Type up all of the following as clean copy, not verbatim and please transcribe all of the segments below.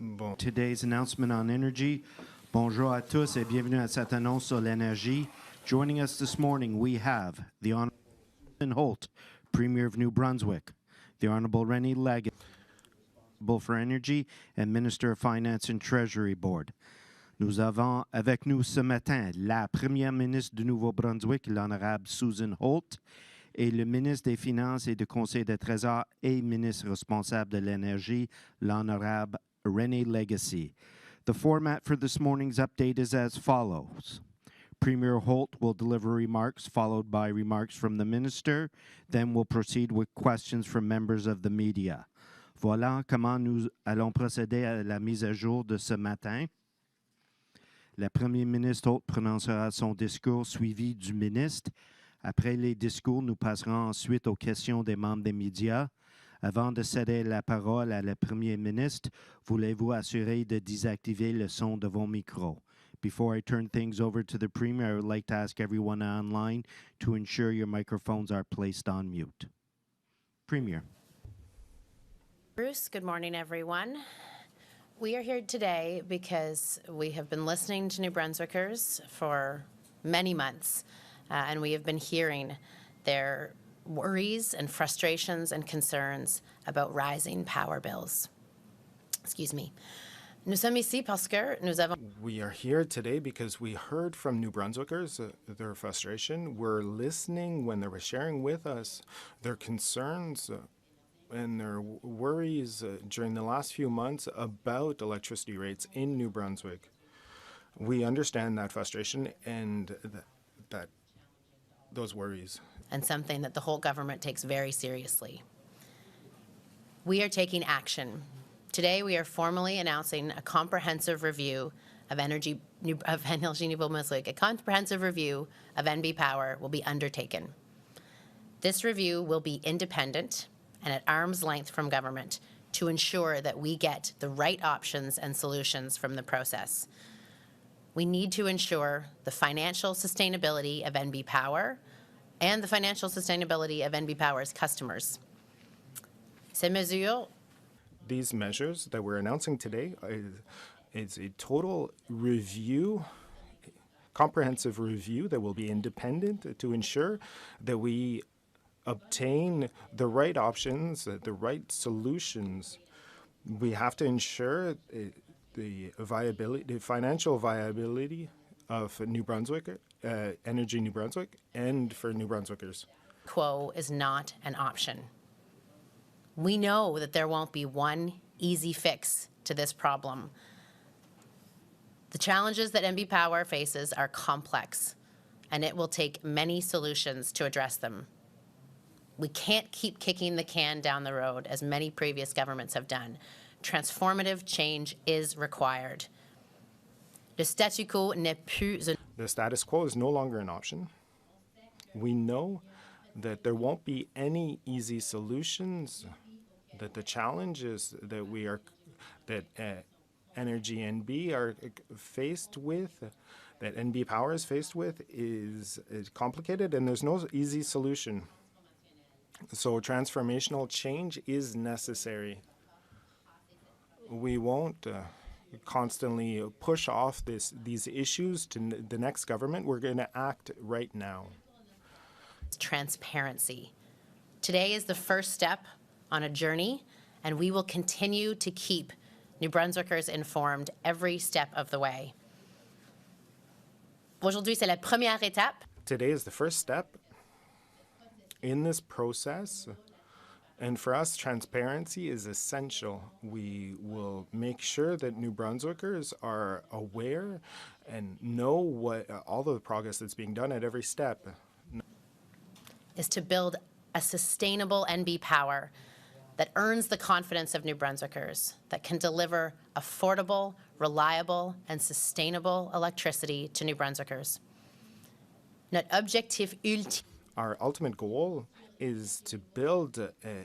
Bon. Today's announcement on energy. Bonjour à tous et bienvenue à cette annonce sur l'énergie. Joining us this morning, we have the Honorable Susan Holt, Premier of New Brunswick, the Honorable René Legacy, for Energy and Minister of Finance and Treasury Board. Nous avons avec nous ce matin la Première ministre du Nouveau-Brunswick, l'Honorable Susan Holt, et le ministre des Finances et du Conseil de Trésor et ministre responsable de l'énergie, l'Honorable René Legacy. The format for this morning's update is as follows. Premier Holt will deliver remarks, followed by remarks from the minister. Then we'll proceed with questions from members of the media. Voilà comment nous allons procéder à la mise à jour de ce matin. La Première ministre Holt prononcera son discours suivi du ministre. Après les discours, nous passerons ensuite aux questions des membres des médias. Avant de céder la parole à la Première ministre, voulez-vous assurer de désactiver le son de vos micros? Before I turn things over to the Premier, I would like to ask everyone online to ensure your microphones are placed on mute. Premier. Bruce, good morning, everyone. We are here today because we have been listening to New Brunswickers for many months, and we have been hearing their worries and frustrations and concerns about rising power bills. Excuse me. Nous sommes ici parce que nous avons... We are here today because we heard from New Brunswickers their frustration. We're listening when they were sharing with us their concerns and their worries during the last few months about electricity rates in New Brunswick. We understand that frustration and that those worries. And something that the whole government takes very seriously. We are taking action. Today, we are formally announcing a comprehensive review of Energy Nouveau Brunswick. A comprehensive review of NB Power will be undertaken. This review will be independent and at arm's length from government to ensure that we get the right options and solutions from the process. We need to ensure the financial sustainability of NB Power and the financial sustainability of NB Power's customers. These measures that we're announcing today is a total review, comprehensive review that will be independent to ensure that we obtain the right options, the right solutions. We have to ensure the viability, the financial viability of New Brunswick, Energy New Brunswick, and for New Brunswickers. Quo is not an option. We know that there won't be one easy fix to this problem. The challenges that NB Power faces are complex, and it will take many solutions to address them. We can't keep kicking the can down the road as many previous governments have done. Transformative change is required. The status quo is no longer an option. We know that there won't be any easy solutions, that the challenges that Energy NB are faced with, that NB Power is faced with is complicated, and there's no easy solution. So transformational change is necessary. We won't constantly push off these issues to the next government. We're going to act right now. Transparency. Today is the first step on a journey, and we will continue to keep New Brunswickers informed every step of the way. Aujourd'hui, c'est la première étape. Today is the first step in this process, and for us, transparency is essential. We will make sure that New Brunswickers are aware and know what all the progress that's being done at every step. Is to build a sustainable NB Power that earns the confidence of New Brunswickers, that can deliver affordable, reliable, and sustainable electricity to New Brunswickers. Notre objectif ultime. Our ultimate goal is to build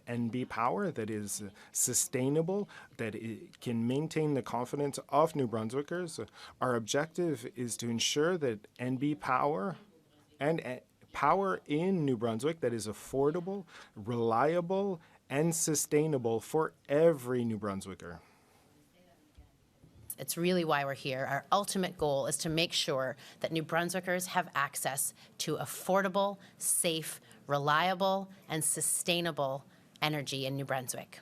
NB Power that is sustainable, that it can maintain the confidence of New Brunswickers. Our objective is to ensure that NB Power and power in New Brunswick that is affordable, reliable, and sustainable for every New Brunswicker. It's really why we're here. Our ultimate goal is to make sure that New Brunswickers have access to affordable, safe, reliable, and sustainable energy in New Brunswick.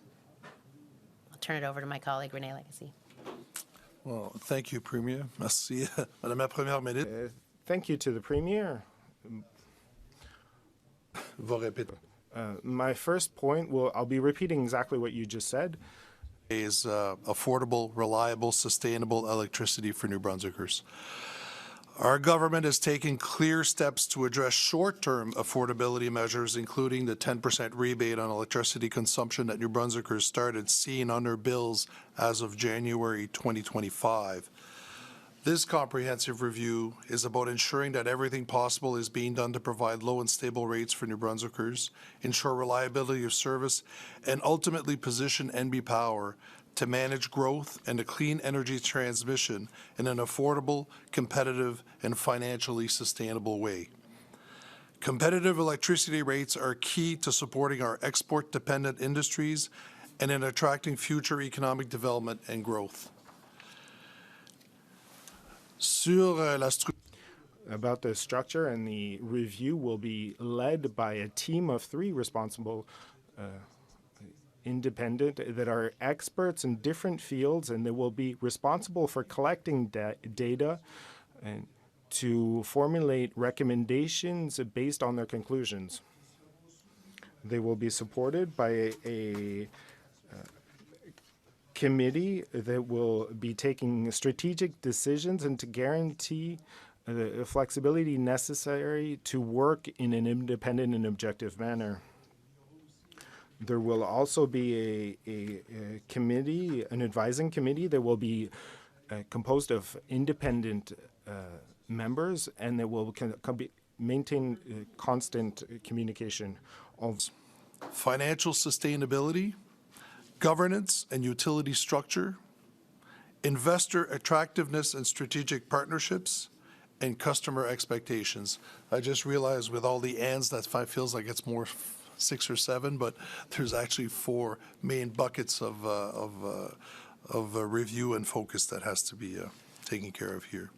I'll turn it over to my colleague, René Legacy. Well, thank you, Premier. Merci, Madame la Première ministre. Thank you to the Premier. Va répéter. My first point, I'll be repeating exactly what you just said. Is affordable, reliable, sustainable electricity for New Brunswickers. Our government has taken clear steps to address short-term affordability measures, including the 10% rebate on electricity consumption that New Brunswickers started seeing on their bills as of January 2025. This comprehensive review is about ensuring that everything possible is being done to provide low and stable rates for New Brunswickers, ensure reliability of service, and ultimately position NB Power to manage growth and a clean energy transmission in an affordable, competitive, and financially sustainable way. Competitive electricity rates are key to supporting our export-dependent industries and in attracting future economic development and growth. About the structure, and the review will be led by a team of 3 responsible independent that are experts in different fields, and they will be responsible for collecting data and to formulate recommendations based on their conclusions. They will be supported by a committee that will be taking strategic decisions and to guarantee the flexibility necessary to work in an independent and objective manner. There will also be a committee, an advising committee that will be composed of independent members, and that will maintain constant communication. Financial sustainability, governance and utility structure, investor attractiveness and strategic partnerships, and customer expectations. I just realized with all the ands that feels like it's more 6 or 7, but there's actually 4 main buckets of review and focus that has to be taken care of here.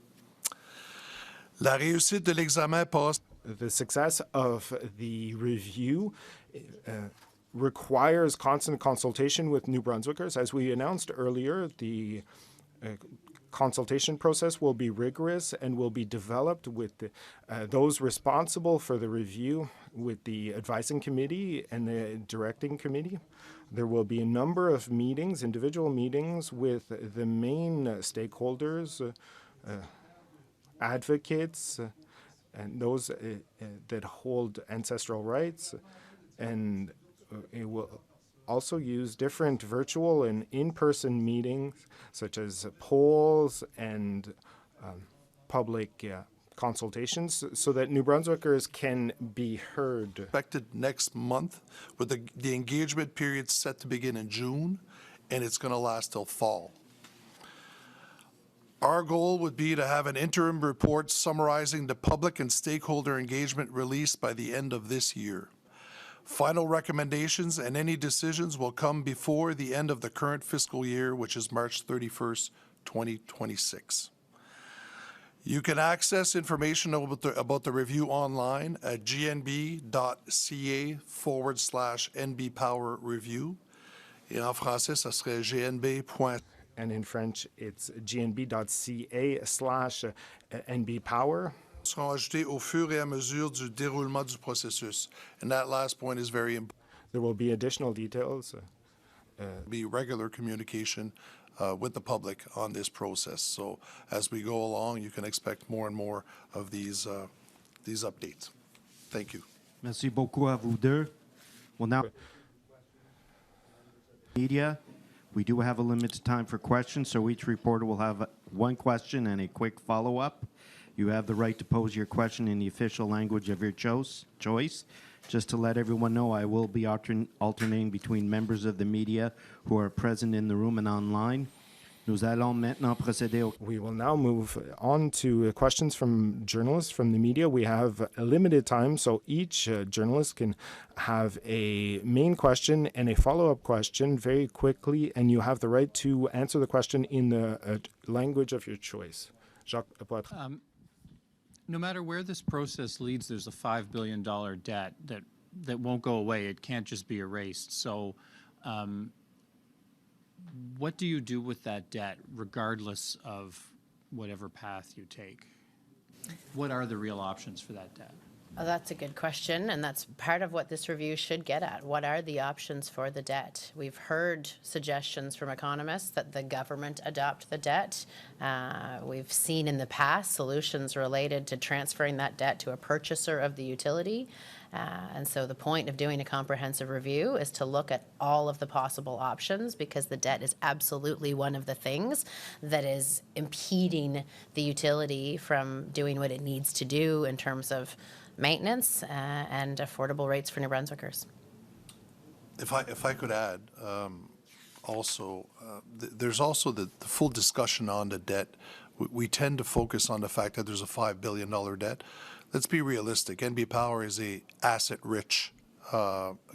La réussite de l'examen passe. The success of the review requires constant consultation with New Brunswickers. As we announced earlier, the consultation process will be rigorous and will be developed with those responsible for the review, with the advising committee and the directing committee. There will be a number of meetings, individual meetings, with the main stakeholders, advocates, and those that hold ancestral rights, and it will also use different virtual and in-person meetings, such as polls and public consultations, so that New Brunswickers can be heard. Expected next month, with the engagement period set to begin in June, and it's going to last till fall. Our goal would be to have an interim report summarizing the public and stakeholder engagement released by the end of this year. Final recommendations and any decisions will come before the end of the current fiscal year, which is March 31st, 2026. You can access information about the review online at gnb.ca/NB Power Review. Et en français, ça serait gnb. And in French, it's gnb.ca/NB Power. Seront ajoutés au fur et à mesure du déroulement du processus. And that last point is very important. There will be additional details. Be regular communication with the public on this process. So as we go along, you can expect more and more of these updates. Thank you. Merci beaucoup à vous deux. Well, now, media, we do have a limited time for questions, so each reporter will have one question and a quick follow-up. You have the right to pose your question in the official language of your choice. Just to let everyone know, I will be alternating between members of the media who are present in the room and online. Nous allons maintenant procéder au We will now move on to questions from journalists from the media. We have a limited time, so each journalist can have a main question and a follow-up question very quickly, and you have the right to answer the question in the language of your choice. Jacques Poitras. No matter where this process leads, there's a $5 billion debt that won't go away. It can't just be erased. So what do you do with that debt, regardless of whatever path you take? What are the real options for that debt? Oh, that's a good question, and that's part of what this review should get at. What are the options for the debt? We've heard suggestions from economists that the government adopt the debt. We've seen in the past solutions related to transferring that debt to a purchaser of the utility. And so the point of doing a comprehensive review is to look at all of the possible options, because the debt is absolutely one of the things that is impeding the utility from doing what it needs to do in terms of maintenance and affordable rates for New Brunswickers. If I could add, there's also the full discussion on the debt. We tend to focus on the fact that there's a $5 billion debt. Let's be realistic. NB Power is a asset-rich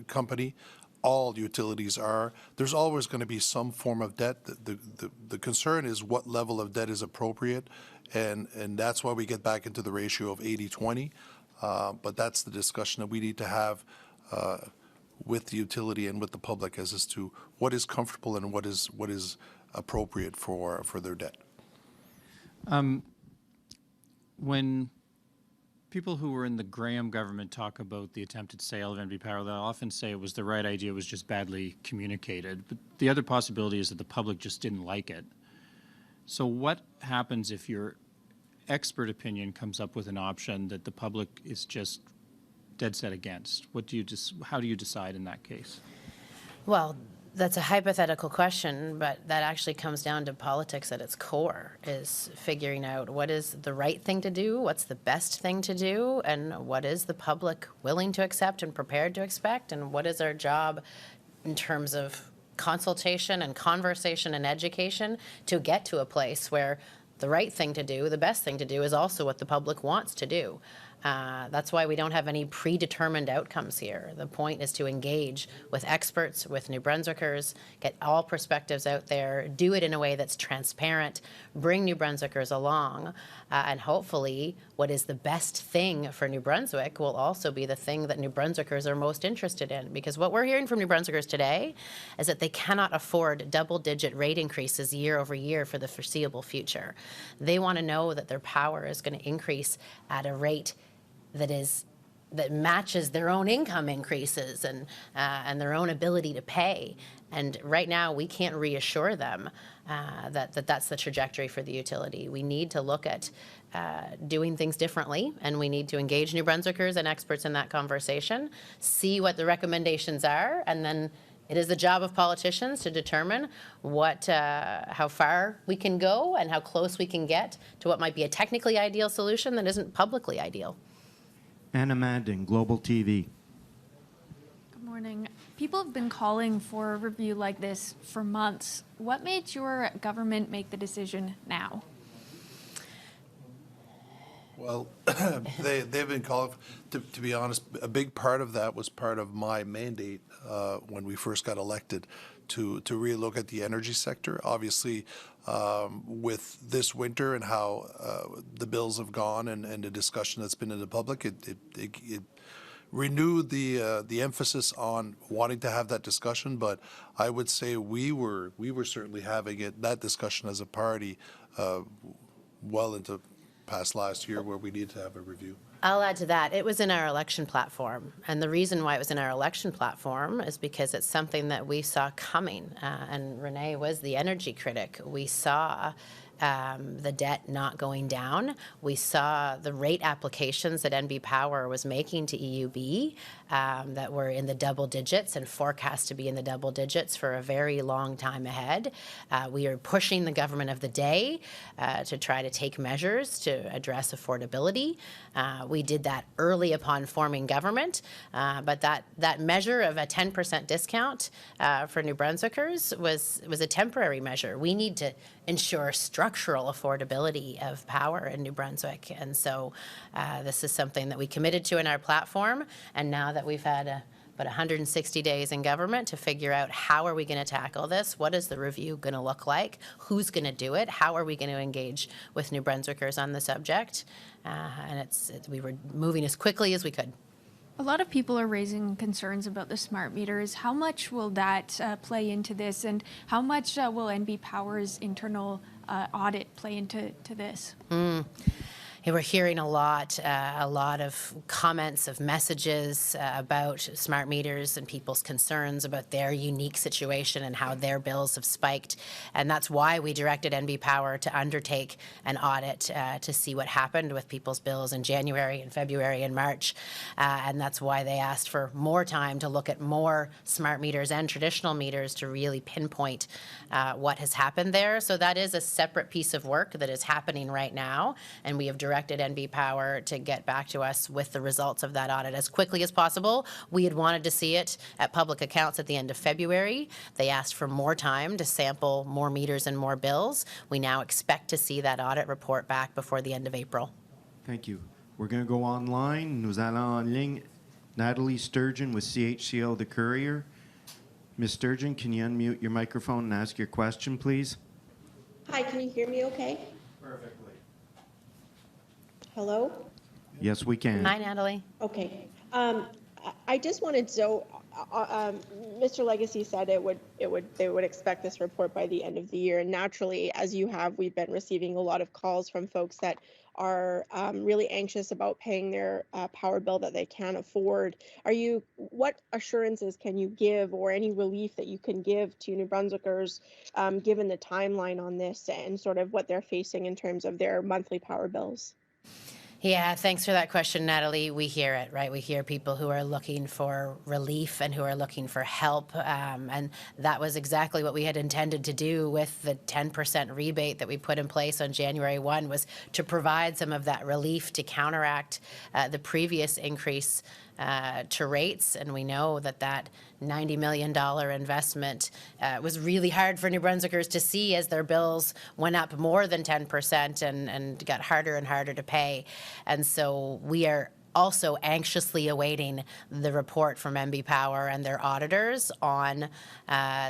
company. All utilities are. There's always going to be some form of debt. The concern is what level of debt is appropriate, and that's why we get back into the ratio of 80-20. But that's the discussion that we need to have with the utility and with the public as to what is comfortable and what is appropriate for their debt. When people who were in the Graham government talk about the attempted sale of NB Power, they'll often say it was the right idea, it was just badly communicated. But the other possibility is that the public just didn't like it. So what happens if your expert opinion comes up with an option that the public is just dead set against? How do you decide in that case? Well, that's a hypothetical question, but that actually comes down to politics at its core, is figuring out what is the right thing to do, what's the best thing to do, and what is the public willing to accept and prepared to expect, and what is our job in terms of consultation and conversation and education to get to a place where the right thing to do, the best thing to do, is also what the public wants to do. That's why we don't have any predetermined outcomes here. The point is to engage with experts, with New Brunswickers, get all perspectives out there, do it in a way that's transparent, bring New Brunswickers along, and hopefully what is the best thing for New Brunswick will also be the thing that New Brunswickers are most interested in. Because what we're hearing from New Brunswickers today is that they cannot afford double-digit rate increases year over year for the foreseeable future. They want to know that their power is going to increase at a rate that matches their own income increases and their own ability to pay. And right now, we can't reassure them that that's the trajectory for the utility. We need to look at doing things differently, and we need to engage New Brunswickers and experts in that conversation, see what the recommendations are, and then it is the job of politicians to determine how far we can go and how close we can get to what might be a technically ideal solution that isn't publicly ideal. Anna Manding, Global TV. Good morning. People have been calling for a review like this for months. What made your government make the decision now? Well, they've been calling, to be honest, a big part of that was part of my mandate when we first got elected to relook at the energy sector. Obviously, with this winter and how the bills have gone and the discussion that's been in the public, it renewed the emphasis on wanting to have that discussion. But I would say we were certainly having that discussion as a party well into past last year, where we need to have a review. I'll add to that. It was in our election platform. And the reason why it was in our election platform is because it's something that we saw coming. And René was the energy critic. We saw the debt not going down. We saw the rate applications that NB Power was making to EUB that were in the double digits and forecast to be in the double digits for a very long time ahead. We are pushing the government of the day to try to take measures to address affordability. We did that early upon forming government, but that measure of a 10% discount for New Brunswickers was a temporary measure. We need to ensure structural affordability of power in New Brunswick. And so this is something that we committed to in our platform. And now that we've had about 160 days in government to figure out how are we going to tackle this, what is the review going to look like, who's going to do it, how are we going to engage with New Brunswickers on the subject. And we were moving as quickly as we could. A lot of people are raising concerns about the smart meters. How much will that play into this, and how much will NB Power's internal audit play into this? We're hearing a lot of comments, of messages about smart meters and people's concerns about their unique situation and how their bills have spiked. And that's why we directed NB Power to undertake an audit to see what happened with people's bills in January and February and March. And that's why they asked for more time to look at more smart meters and traditional meters to really pinpoint what has happened there. So that is a separate piece of work that is happening right now, and we have directed NB Power to get back to us with the results of that audit as quickly as possible. We had wanted to see it at public accounts at the end of February. They asked for more time to sample more meters and more bills. We now expect to see that audit report back before the end of April. Thank you. We're going to go online. Nous allons en ligne. Natalie Sturgeon with CHCO The Courier. Ms. Sturgeon, can you unmute your microphone and ask your question, please? Hi, can you hear me okay? Perfectly. Hello? Yes, we can. Hi, Natalie. Okay. I just wanted to, Mr. Legacy said they would expect this report by the end of the year. And naturally, as you have, we've been receiving a lot of calls from folks that are really anxious about paying their power bill that they can't afford. What assurances can you give, or any relief that you can give to New Brunswickers, given the timeline on this and sort of what they're facing in terms of their monthly power bills? Yeah, thanks for that question, Natalie. We hear it, right? We hear people who are looking for relief and who are looking for help. And that was exactly what we had intended to do with the 10% rebate that we put in place on January 1, was to provide some of that relief to counteract the previous increase to rates. And we know that $90 million investment was really hard for New Brunswickers to see as their bills went up more than 10% and got harder and harder to pay. And so we are also anxiously awaiting the report from NB Power and their auditors on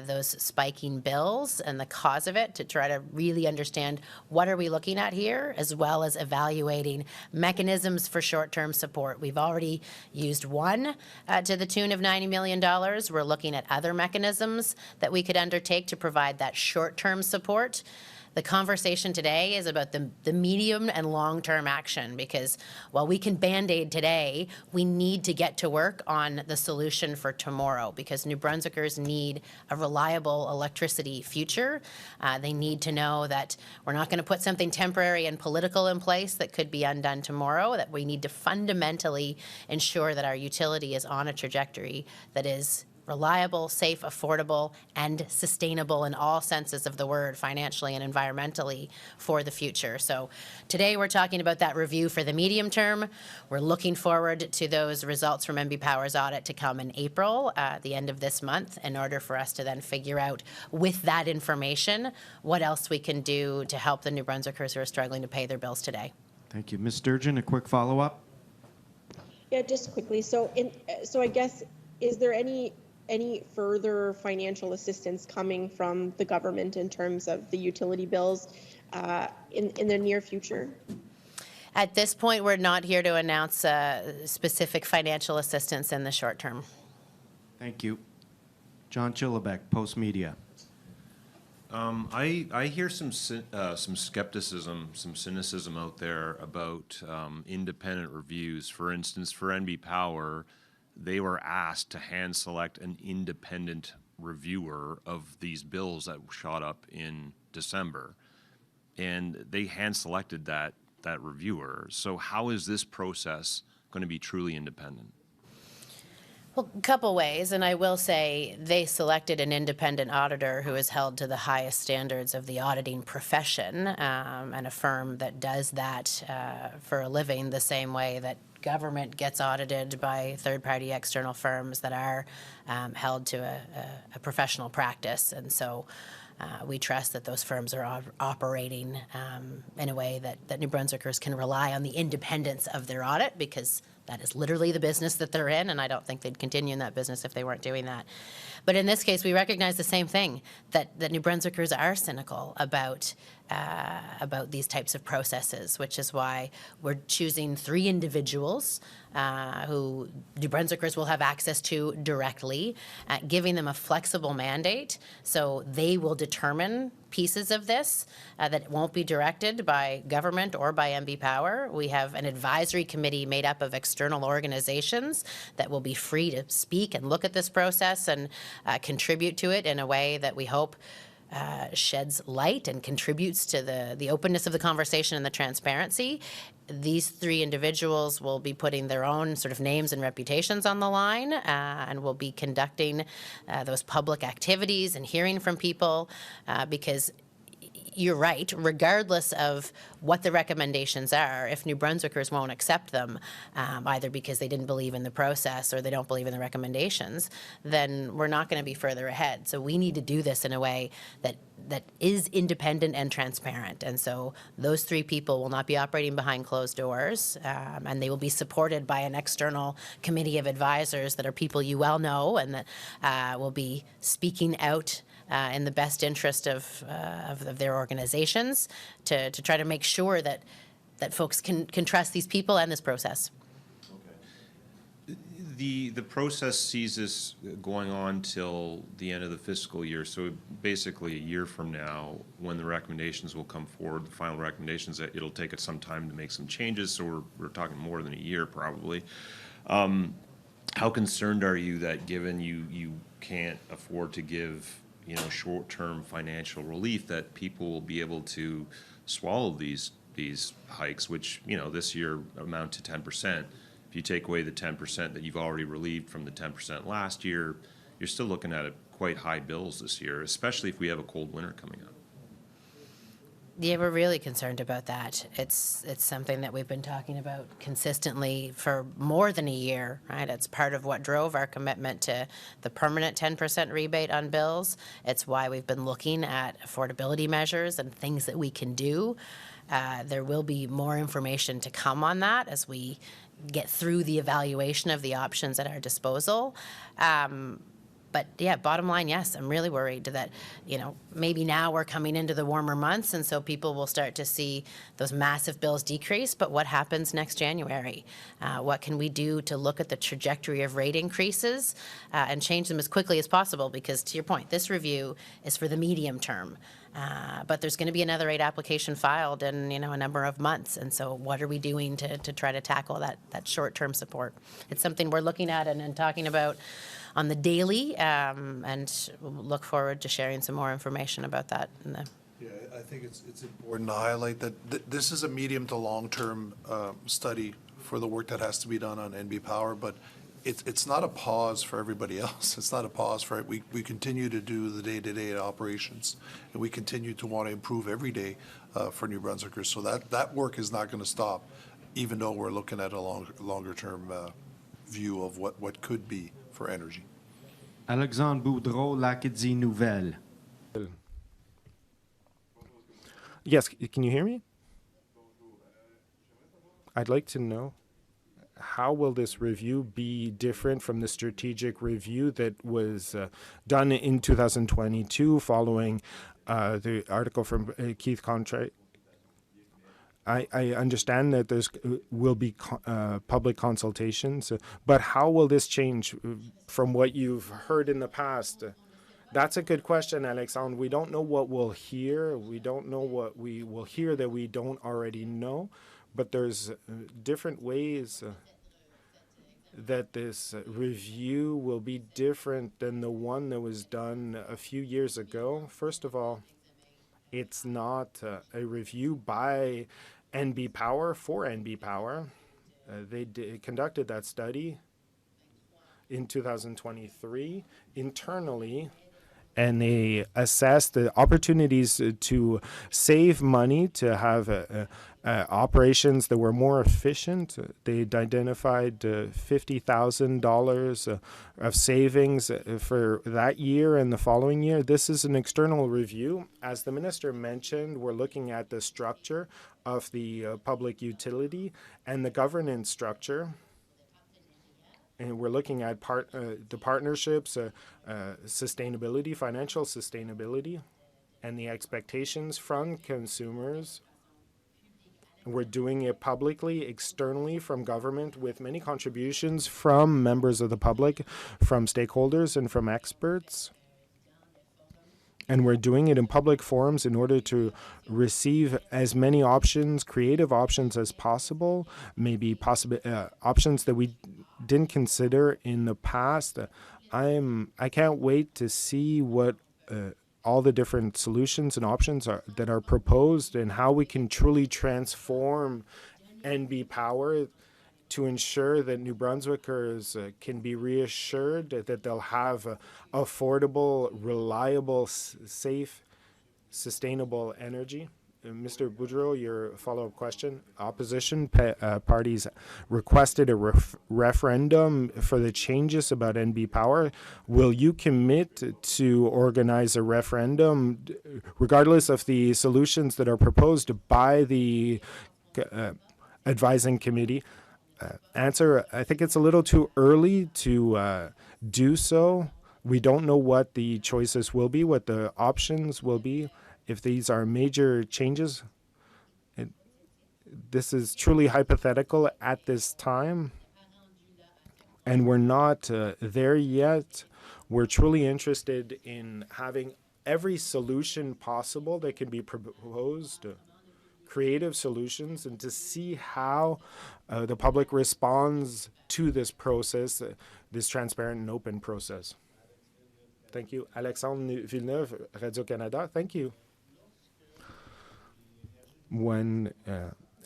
those spiking bills and the cause of it, to try to really understand what are we looking at here, as well as evaluating mechanisms for short-term support. We've already used one to the tune of $90 million. We're looking at other mechanisms that we could undertake to provide that short-term support. The conversation today is about the medium and long-term action, because while we can Band-Aid today, we need to get to work on the solution for tomorrow, because New Brunswickers need a reliable electricity future. They need to know that we're not going to put something temporary and political in place that could be undone tomorrow, that we need to fundamentally ensure that our utility is on a trajectory that is reliable, safe, affordable, and sustainable in all senses of the word, financially and environmentally, for the future. So today we're talking about that review for the medium term. We're looking forward to those results from NB Power's audit to come in April, the end of this month, in order for us to then figure out, with that information, what else we can do to help the New Brunswickers who are struggling to pay their bills today. Thank you. Ms. Sturgeon, a quick follow-up? Yeah, just quickly. So I guess, is there any further financial assistance coming from the government in terms of the utility bills in the near future? At this point, we're not here to announce specific financial assistance in the short term. Thank you. John Chillibeck, Post Media. I hear some skepticism, some cynicism out there about independent reviews. For instance, for NB Power, they were asked to hand select an independent reviewer of these bills that shot up in December. and they hand-selected that reviewer. So how is this process going to be truly independent? Well, a couple ways, and I will say they selected an independent auditor who is held to the highest standards of the auditing profession, and a firm that does that for a living the same way that government gets audited by third-party external firms that are held to a professional practice. And so we trust that those firms are operating in a way that New Brunswickers can rely on the independence of their audit, because that is literally the business that they're in, and I don't think they'd continue in that business if they weren't doing that. But in this case, we recognize the same thing, that New Brunswickers are cynical about these types of processes, which is why we're choosing 3 individuals who New Brunswickers will have access to directly, giving them a flexible mandate so they will determine pieces of this that won't be directed by government or by MB Power. We have an advisory committee made up of external organizations that will be free to speak and look at this process and contribute to it in a way that we hope sheds light and contributes to the openness of the conversation and the transparency. These 3 individuals will be putting their own sort of names and reputations on the line, and will be conducting those public activities and hearing from people, because you're right, regardless of what the recommendations are, if New Brunswickers won't accept them, either because they didn't believe in the process or they don't believe in the recommendations, then we're not going to be further ahead. So we need to do this in a way that is independent and transparent. And so those 3 people will not be operating behind closed doors, and they will be supported by an external committee of advisors that are people you well know, and that will be speaking out in the best interest of their organizations to try to make sure that folks can trust these people and this process. The process sees this going on till the end of the fiscal year, so basically a year from now, when the recommendations will come forward, the final recommendations, that it'll take us some time to make some changes, so we're talking more than a year probably. How concerned are you that given you can't afford to give short-term financial relief, that people will be able to swallow these hikes, which this year amount to 10%? If you take away the 10% that you've already relieved from the 10% last year, you're still looking at quite high bills this year, especially if we have a cold winter coming up. Yeah, we're really concerned about that. It's something that we've been talking about consistently for more than a year, right? It's part of what drove our commitment to the permanent 10% rebate on bills. It's why we've been looking at affordability measures and things that we can do. There will be more information to come on that as we get through the evaluation of the options at our disposal. But yeah, bottom line, yes, I'm really worried that, maybe now we're coming into the warmer months, and so people will start to see those massive bills decrease. But what happens next January? What can we do to look at the trajectory of rate increases and change them as quickly as possible? Because to your point, this review is for the medium term. But there's going to be another rate application filed in a number of months, and so what are we doing to try to tackle that short-term support? It's something we're looking at and talking about on the daily, and we'll look forward to sharing some more information about that. Yeah, I think it's important to highlight that this is a medium to long-term study for the work that has to be done on NB Power, but it's not a pause for everybody else. It's not a pause for it. We continue to do the day-to-day operations, and we continue to want to improve every day for New Brunswickers. So that work is not going to stop, even though we're looking at a longer-term view of what could be for energy. Alexandre Boudreau, l'Acadie Nouvelle. Yes, can you hear me? I'd like to know, how will this review be different from the strategic review that was done in 2022 following the article from Keith Contract? I understand that there's will be public consultations, but how will this change from what you've heard in the past? That's a good question, Alexandre. We don't know what we'll hear. We don't know what we will hear that we don't already know, but there's different ways that this review will be different than the one that was done a few years ago. First of all, It's not a review by NB Power for NB Power. They conducted that study in 2023 internally, and they assessed the opportunities to save money, to have operations that were more efficient. They identified $50,000 of savings for that year and the following year. This is an external review. As the minister mentioned, we're looking at the structure of the public utility and the governance structure. And we're looking at the partnerships, sustainability, financial sustainability, and the expectations from consumers. We're doing it publicly, externally, from government, with many contributions from members of the public, from stakeholders, and from experts. And we're doing it in public forums in order to receive as many options, creative options as possible, maybe options that we didn't consider in the past. I can't wait to see what all the different solutions and options that are proposed, and how we can truly transform NB Power to ensure that New Brunswickers can be reassured that they'll have affordable, reliable, safe, sustainable energy. Mr. Boudreau, your follow-up question. Opposition parties requested a referendum for the changes about NB Power. Will you commit to organize a referendum regardless of the solutions that are proposed by the advising committee? Answer, I think it's a little too early to do so. We don't know what the choices will be, what the options will be. If these are major changes, this is truly hypothetical at this time, and we're not there yet. We're truly interested in having every solution possible that can be proposed, creative solutions, and to see how the public responds to this process, this transparent and open process. Thank you. Alexandre Villeneuve, Radio-Canada. Thank you. When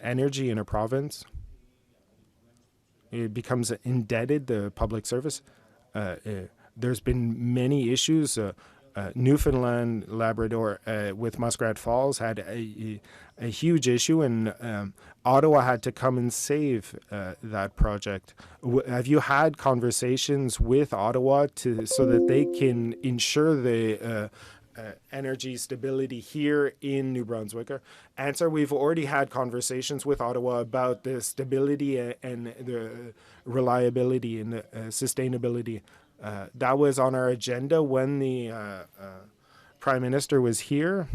energy in a province, it becomes indebted, the public service, there's been many issues. Newfoundland, Labrador, with Muskrat Falls had a huge issue, and Ottawa had to come and save that project. Have you had conversations with Ottawa so that they can ensure the energy stability here in New Brunswick? Answer, we've already had conversations with Ottawa about the stability and the reliability and the sustainability. That was on our agenda when the Prime Minister was here.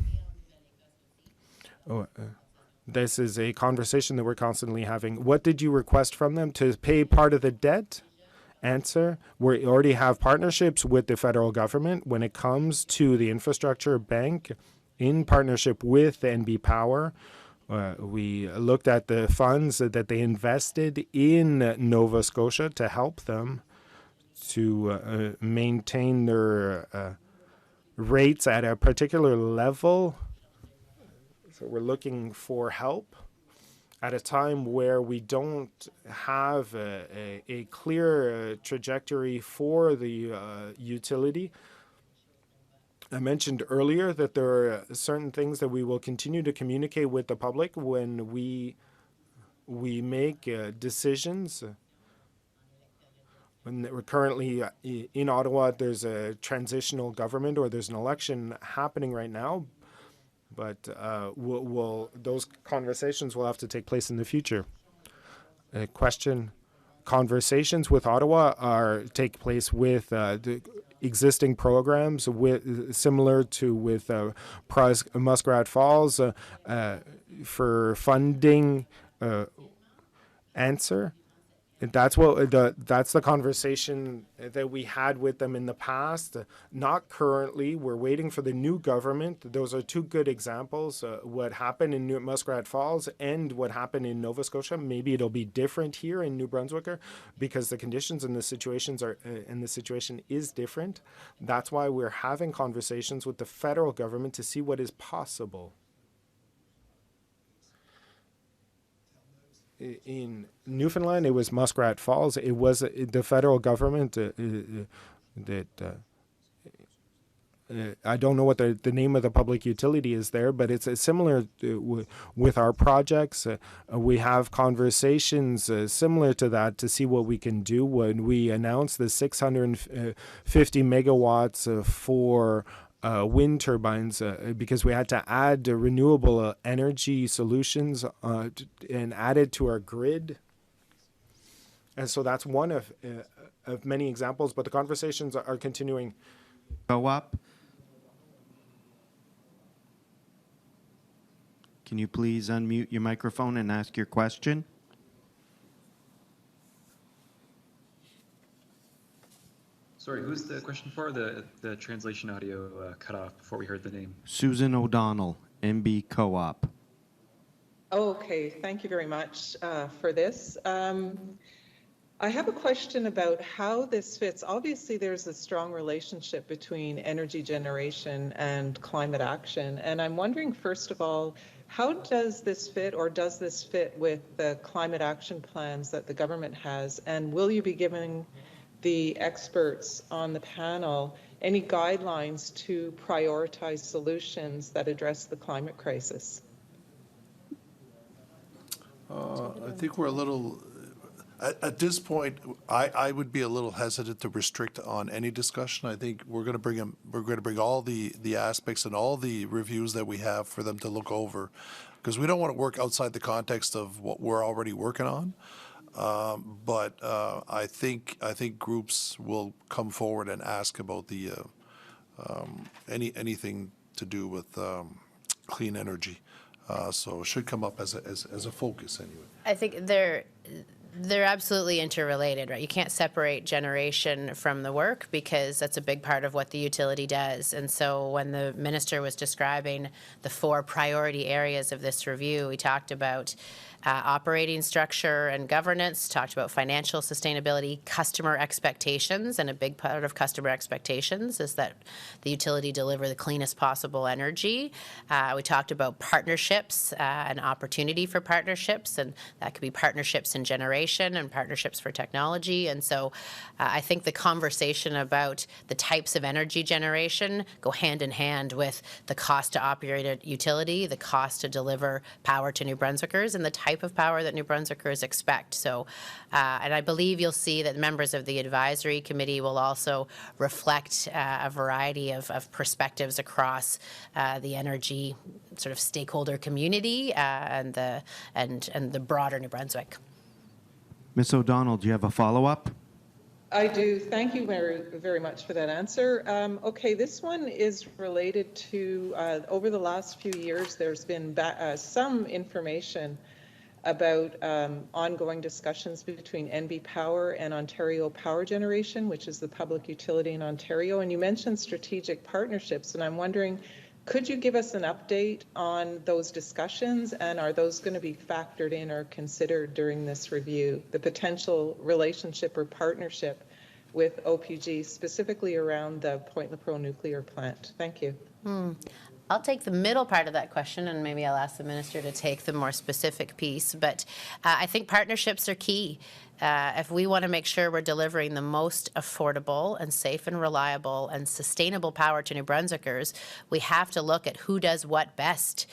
This is a conversation that we're constantly having. What did you request from them? To pay part of the debt? Answer, we already have partnerships with the federal government when it comes to the infrastructure bank in partnership with NB Power. We looked at the funds that they invested in Nova Scotia to help them to maintain their rates at a particular level. So we're looking for help at a time where we don't have a clear trajectory for the utility. I mentioned earlier that there are certain things that we will continue to communicate with the public when we make decisions. When we're currently in Ottawa, there's a transitional government, or there's an election happening right now. But those conversations will have to take place in the future. Question: conversations with Ottawa take place with the existing programs, similar to with Muskrat Falls for funding. Answer: That's that's the conversation that we had with them in the past. Not currently. We're waiting for the new government. Those are two good examples. What happened in New Muskrat Falls and what happened in Nova Scotia. Maybe it'll be different here in New Brunswick because the conditions and the situations are and the situation is different. That's why we're having conversations with the federal government to see what is possible. In Newfoundland, it was Muskrat Falls. It was the federal government that I don't know what the name of the public utility is there, but it's similar with our projects. We have conversations similar to that to see what we can do. When we announced the 650 megawatts for wind turbines because we had to add renewable energy solutions and add it to our grid. And so that's one of many examples, but the conversations are continuing. Go up. Can you please unmute your microphone and ask your question? Sorry, who's the question for? The translation audio cut off before we heard the name. Susan O'Donnell, MB Co-op. Okay, thank you very much for this. I have a question about how this fits. Obviously, there's a strong relationship between energy generation and climate action. And I'm wondering, first of all, how does this fit, or does this fit with the climate action plans that the government has? And will you be giving the experts on the panel any guidelines to prioritize solutions that address the climate crisis? I think we're a little, at this point, I would be a little hesitant to restrict on any discussion. I think we're going to bring all the aspects and all the reviews that we have for them to look over, because we don't want to work outside the context of what we're already working on. But I think groups will come forward and ask about the anything to do with clean energy. So it should come up as a focus anyway. I think they're absolutely interrelated, right? You can't separate generation from the work because that's a big part of what the utility does. And so when the minister was describing the 4 priority areas of this review, we talked about operating structure and governance, talked about financial sustainability, customer expectations, and a big part of customer expectations is that the utility deliver the cleanest possible energy. We talked about partnerships, an opportunity for partnerships, and that could be partnerships in generation and partnerships for technology. And so I think the conversation about the types of energy generation go hand in hand with the cost to operate a utility, the cost to deliver power to New Brunswickers, and the type of power that New Brunswickers expect. So, and I believe you'll see that members of the advisory committee will also reflect a variety of perspectives across the energy sort of stakeholder community and the broader New Brunswick. Ms. O'Donnell, do you have a follow-up? I do. Thank you very, very much for that answer. Okay, this one is related to, over the last few years, there's been some information about ongoing discussions between NB Power and Ontario Power Generation, which is the public utility in Ontario. And you mentioned strategic partnerships, and I'm wondering, could you give us an update on those discussions, and are those going to be factored in or considered during this review, the potential relationship or partnership with OPG, specifically around the Point Lepreau nuclear plant? Thank you. I'll take the middle part of that question, and maybe I'll ask the minister to take the more specific piece. But I think partnerships are key. If we want to make sure we're delivering the most affordable and safe and reliable and sustainable power to New Brunswickers, we have to look at who does what best.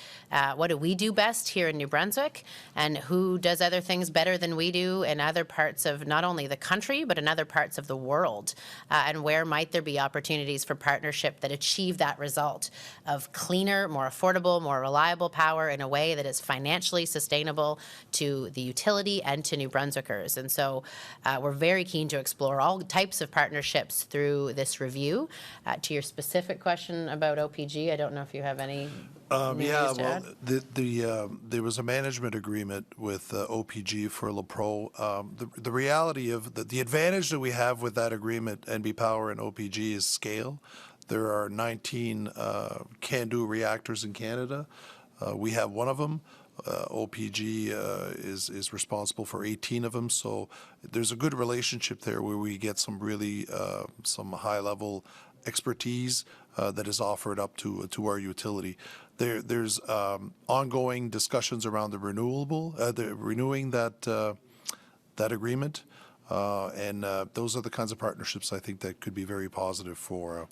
What do we do best here in New Brunswick, and who does other things better than we do in other parts of not only the country, but in other parts of the world? And where might there be opportunities for partnership that achieve that result of cleaner, more affordable, more reliable power in a way that is financially sustainable to the utility and to New Brunswickers? And so we're very keen to explore all types of partnerships through this review. To your specific question about OPG, I don't know if you have any news to add? There was a management agreement with OPG for LaPro. The reality of the advantage that we have with that agreement, NB Power and OPG, is scale. There are 19 CANDU reactors in Canada. We have one of them. OPG is responsible for 18 of them. So there's a good relationship there where we get some really some high-level expertise that is offered up to our utility. There's ongoing discussions around the renewing that agreement, and those are the kinds of partnerships I think that could be very positive for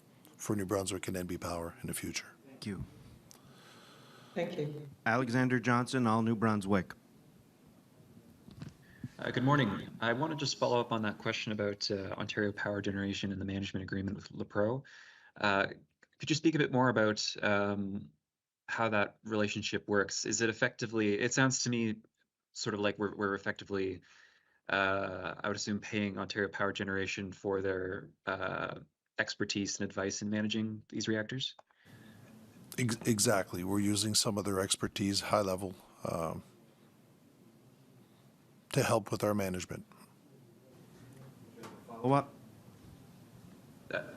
New Brunswick and NB Power in the future. Thank you. Thank you. Alexander Johnson, All New Brunswick. Good morning. I want to just follow up on that question about Ontario Power Generation and the management agreement with LaPro. Could you speak a bit more about how that relationship works? Is it effectively, it sounds to me sort of like we're effectively, I would assume, paying Ontario Power Generation for their expertise and advice in managing these reactors? Exactly. We're using some of their expertise, high level, to help with our management. Follow-up?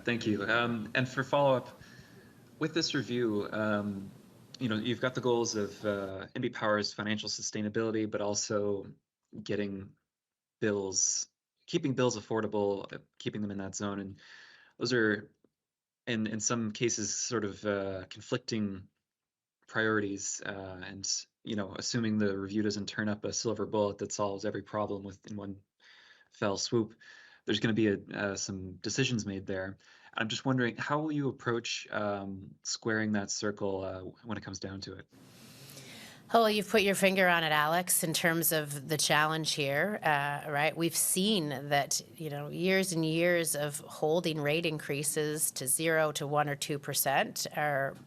Thank you. And for follow-up, with this review, you've got the goals of NB Power's financial sustainability, but also getting bills, keeping bills affordable, keeping them in that zone. And those are, in some cases, sort of conflicting priorities. And assuming the review doesn't turn up a silver bullet that solves every problem in one fell swoop, there's going to be some decisions made there. I'm just wondering, how will you approach squaring that circle when it comes down to it? Oh, well, you've put your finger on it, Alex, in terms of the challenge here, right? We've seen that, years and years of holding rate increases to 0 to 1 or 2% are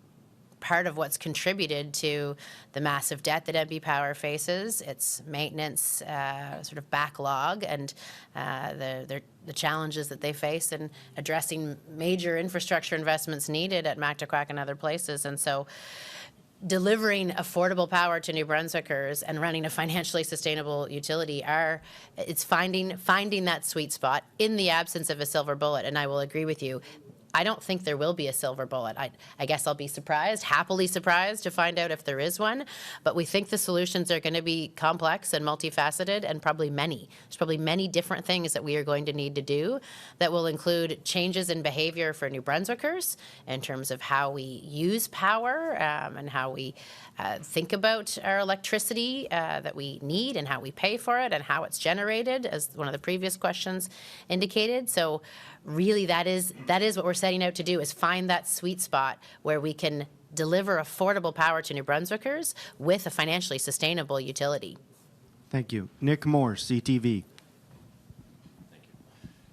part of what's contributed to the massive debt that NB Power faces, its maintenance sort of backlog, and the challenges that they face in addressing major infrastructure investments needed at Mactaquac and other places. And so delivering affordable power to New Brunswickers and running a financially sustainable utility it's finding that sweet spot in the absence of a silver bullet. And I will agree with you. I don't think there will be a silver bullet. I guess I'll be happily surprised to find out if there is one, but we think the solutions are going to be complex and multifaceted and probably many. There's probably many different things that we are going to need to do that will include changes in behavior for New Brunswickers in terms of how we use power and how we think about our electricity that we need and how we pay for it and how it's generated, as one of the previous questions indicated. So really that is what we're setting out to do, is find that sweet spot where we can deliver affordable power to New Brunswickers with a financially sustainable utility. Thank you. Nick Moore, CTV.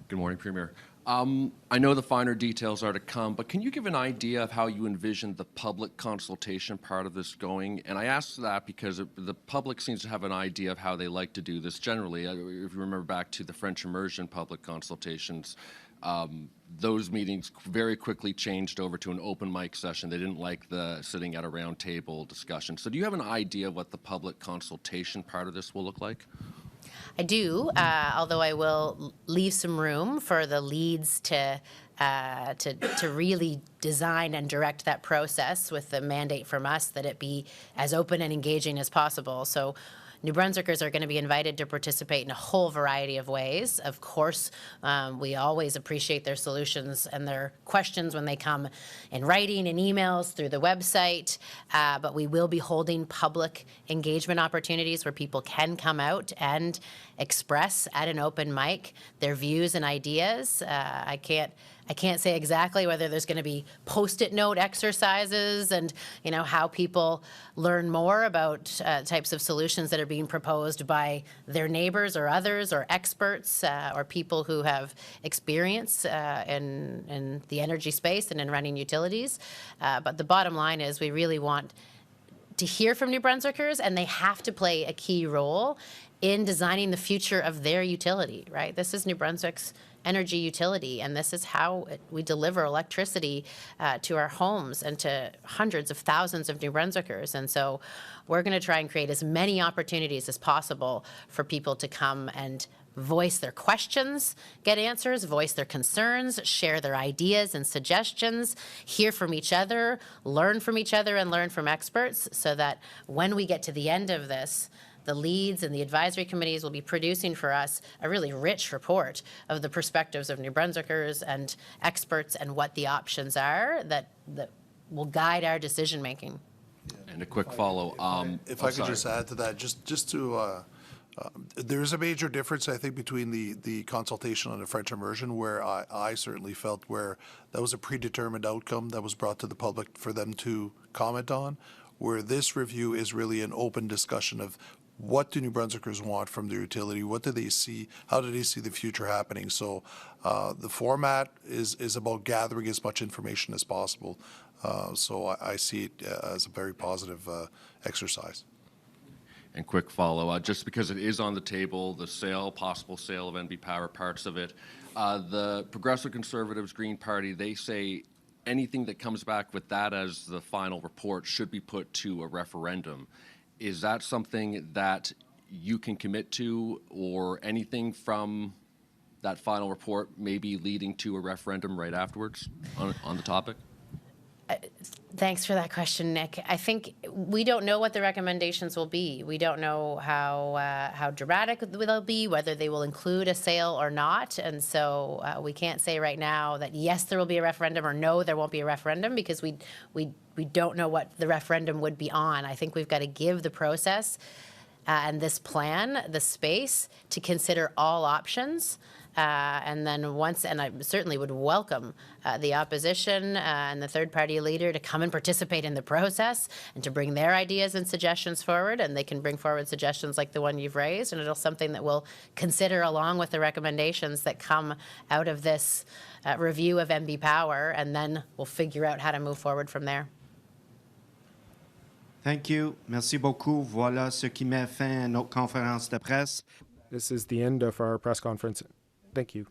Good morning, Premier. I know the finer details are to come, but can you give an idea of how you envision the public consultation part of this going? And I ask that because the public seems to have an idea of how they like to do this generally. If you remember back to the French immersion public consultations, those meetings very quickly changed over to an open mic session. They didn't like the sitting at a round table discussion. So do you have an idea of what the public consultation part of this will look like? I do, although I will leave some room for the leads to really design and direct that process, with the mandate from us that it be as open and engaging as possible. So New Brunswickers are going to be invited to participate in a whole variety of ways. Of course, we always appreciate their solutions and their questions when they come in writing and emails through the website, but we will be holding public engagement opportunities where people can come out and express at an open mic their views and ideas. I can't say exactly whether there's going to be Post-it note exercises and how people learn more about types of solutions that are being proposed by their neighbors or others or experts or people who have experience in the energy space and in running utilities. But the bottom line is we really want to hear from New Brunswickers, and they have to play a key role in designing the future of their utility, right? This is New Brunswick's energy utility, and this is how we deliver electricity to our homes and to hundreds of thousands of New Brunswickers. And so we're going to try and create as many opportunities as possible for people to come and voice their questions, get answers, voice their concerns, share their ideas and suggestions, hear from each other, learn from each other, and learn from experts, so that when we get to the end of this, the leads and the advisory committees will be producing for us a really rich report of the perspectives of New Brunswickers and experts and what the options are that will guide our decision making. And a quick follow. If I could just add to that, just to, there's a major difference, I think, between the consultation on the French immersion, where I certainly felt where that was a predetermined outcome that was brought to the public for them to comment on, where this review is really an open discussion of what do New Brunswickers want from their utility, what do they see, how do they see the future happening. So the format is about gathering as much information as possible. So I see it as a very positive exercise. And quick follow, just because it is on the table, the sale, possible sale of NB Power, parts of it. The Progressive Conservatives, Green Party, they say anything that comes back with that as the final report should be put to a referendum. Is that something that you can commit to, or anything from that final report maybe leading to a referendum right afterwards on the topic? Thanks for that question, Nick. I think we don't know what the recommendations will be. We don't know how dramatic they'll be, whether they will include a sale or not. And so we can't say right now that yes, there will be a referendum, or no, there won't be a referendum, because we don't know what the referendum would be on. I think we've got to give the process and this plan the space to consider all options. And then and I certainly would welcome the opposition and the third-party leader to come and participate in the process and to bring their ideas and suggestions forward, and they can bring forward suggestions like the one you've raised, and it'll something that we'll consider along with the recommendations that come out of this review of NB Power, and then we'll figure out how to move forward from there. Thank you. Merci beaucoup. Voilà ce qui met fin à notre conférence de presse. This is the end of our press conference. Thank you.